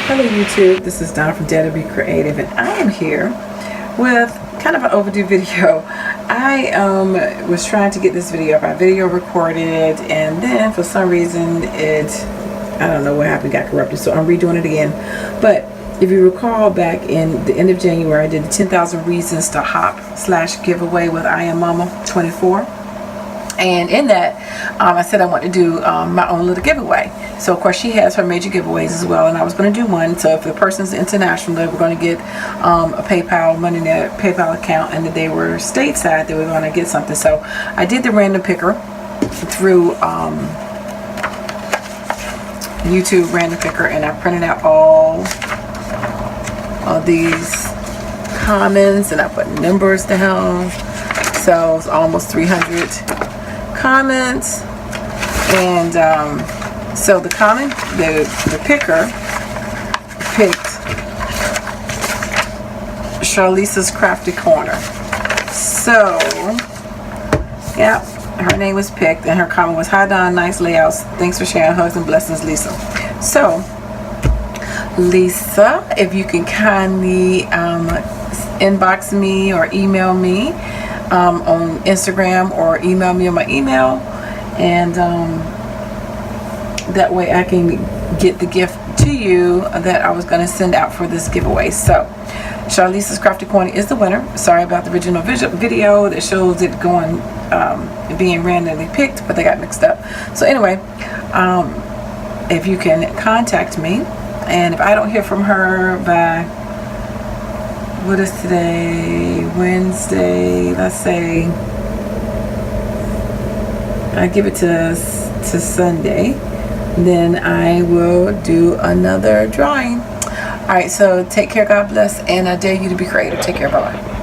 Hello YouTube, this is Donna from DaretoBeCreative, and I am here with kind of an overdue video. I was trying to get this video up. I video recorded, and then for some reason I don't know what happened, got corrupted, so I'm redoing it again. But if you recall, back in the end of January, I did the 10,000 Reasons to Hop / giveaway with I Am Mama 24. And in that, I said I want to do my own little giveaway. So of course she has her major giveaways as well, and I was going to do one. So if the person's international, they were going to get a PayPal money in their PayPal account, and if they were stateside, they were going to get something. So I did the random picker through YouTube random picker, and I printed out all of these comments, and I put numbers down. So it's almost 300 comments. And so the picker picked Charlisa's Crafty Corner. So yeah, her name was picked, and her comment was, "Hi Don, nice layouts, thanks for sharing, hugs and blessings, Lisa." So Lisa, if you can kindly inbox me or email me on Instagram, or email me on my email, and that way I can get the gift to you that I was going to send out for this giveaway. So Charlisa's Crafty Corner is the winner. Sorry about the original video that shows it going being randomly picked, but they got mixed up. So anyway, if you can contact me, and if I don't hear from her by, what is today, Wednesday, let's say I give it to Sunday, then I will do another drawing. Alright, so take care, God bless, and I dare you to be creative. Take care, bye bye.